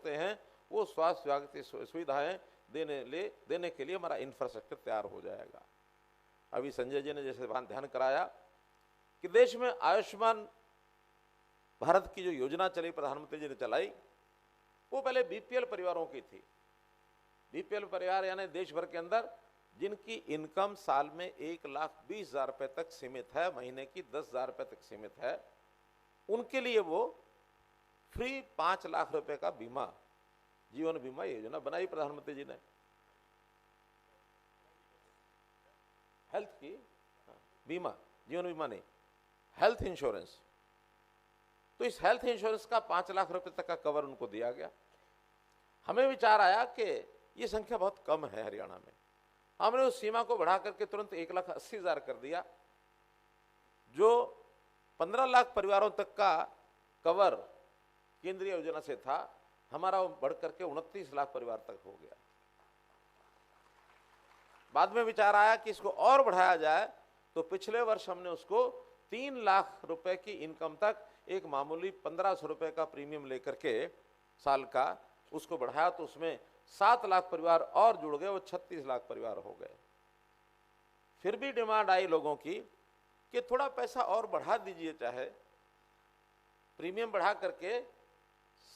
सकते हैं वो स्वास्थ्य विभाग की सुविधाएं देने के लिए हमारा इंफ्रास्ट्रक्चर तैयार हो जाएगा। अभी संजय जी ने जैसे ध्यान कराया कि देश में आयुष्मान भारत की जो योजना चली, प्रधानमंत्री जी ने चलाई, वो पहले बीपीएल परिवारों की थी। बीपीएल परिवार यानी देश भर के अंदर जिनकी इनकम साल में 1,20,000 रुपए तक सीमित है, महीने की 10,000 रुपए तक सीमित है, उनके लिए वो फ्री 5 लाख रुपए का बीमा, जीवन बीमा योजना बनाई प्रधानमंत्री जी ने। हेल्थ की बीमा, जीवन बीमा नहीं, हेल्थ इंश्योरेंस। तो इस हेल्थ इंश्योरेंस का 5 लाख रुपए तक का कवर उनको दिया गया। हमें विचार आया कि ये संख्या बहुत कम है हरियाणा में, हमने उस सीमा को बढ़ा करके तुरंत 1,80,000 कर दिया। जो 15 लाख परिवारों तक का कवर केंद्रीय योजना से था, हमारा वो बढ़ करके 29 लाख परिवार तक हो गया। बाद में विचार आया कि इसको और बढ़ाया जाए, तो पिछले वर्ष हमने उसको 3 लाख रुपए की इनकम तक एक मामूली 1,500 रुपए का प्रीमियम लेकर के साल का उसको बढ़ाया, तो उसमें 7 लाख परिवार और जुड़ गए, वो 36 लाख परिवार हो गए। फिर भी डिमांड आई लोगों की कि थोड़ा पैसा और बढ़ा दीजिए, चाहे प्रीमियम बढ़ा करके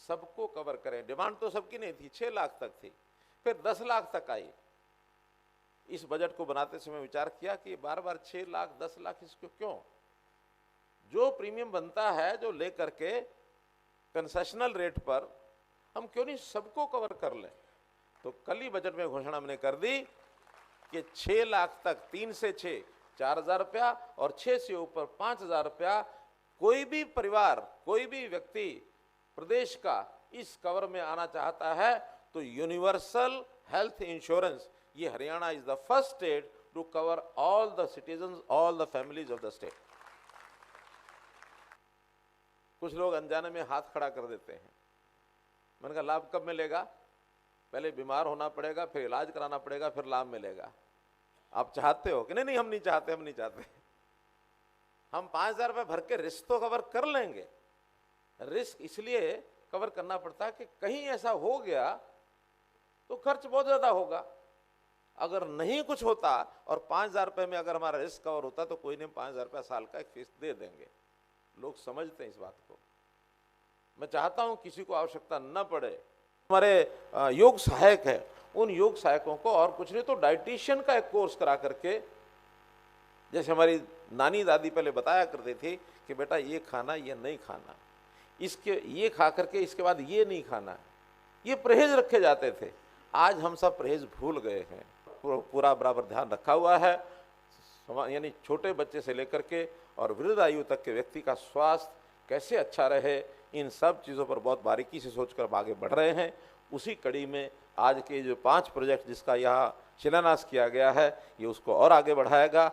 सबको कवर करें। डिमांड तो सबकी नहीं थी, 6 लाख तक थी, फिर 10 लाख तक आई। इस बजट को बनाते समय विचार किया कि बार बार 6 लाख 10 लाख इसको क्यों, जो प्रीमियम बनता है जो लेकर के कंसेशनल रेट पर हम क्यों नहीं सबको कवर कर लें। तो कल ही बजट में घोषणा हमने कर दी कि 6 लाख तक 3 से 6 4,000 रुपया और 6 से ऊपर 5,000 रुपया कोई भी परिवार, कोई भी व्यक्ति प्रदेश का इस कवर में आना चाहता है तो यूनिवर्सल हेल्थ इंश्योरेंस, ये Haryana is the first state to cover all the citizens, all the families of the state. कुछ लोग अनजाने में हाथ खड़ा कर देते हैं। मैंने कहा लाभ कब मिलेगा? पहले बीमार होना पड़ेगा, फिर इलाज कराना पड़ेगा, फिर लाभ मिलेगा। आप चाहते हो कि नहीं? नहीं, हम नहीं चाहते, हम नहीं चाहते। हम 5,000 रुपये भर के रिस्क तो कवर कर लेंगे। रिस्क इसलिए कवर करना पड़ता है कि कहीं ऐसा हो गया तो खर्च बहुत ज्यादा होगा। अगर नहीं कुछ होता और 5,000 रुपये में अगर हमारा रिस्क कवर होता तो कोई नहीं, 5,000 रुपया साल का एक फीस दे देंगे। लोग समझते हैं इस बात को। मैं चाहता हूं किसी को आवश्यकता न पड़े। हमारे योग सहायक है, उन योग सहायकों को और कुछ नहीं तो डाइटिशियन का एक कोर्स करा करके, जैसे हमारी नानी दादी पहले बताया करती थी कि बेटा ये खाना, ये नहीं खाना, इसके ये खा करके इसके बाद ये नहीं खाना, ये परहेज रखे जाते थे। आज हम सब परहेज भूल गए हैं। पूरा बराबर ध्यान रखा हुआ है, यानी छोटे बच्चे से लेकर के और वृद्ध आयु तक के व्यक्ति का स्वास्थ्य कैसे अच्छा रहे, इन सब चीज़ों पर बहुत बारीकी से सोचकर आगे बढ़ रहे हैं। उसी कड़ी में आज के जो 5 प्रोजेक्ट जिसका यहाँ शिलान्यास किया गया है, ये उसको और आगे बढ़ाएगा।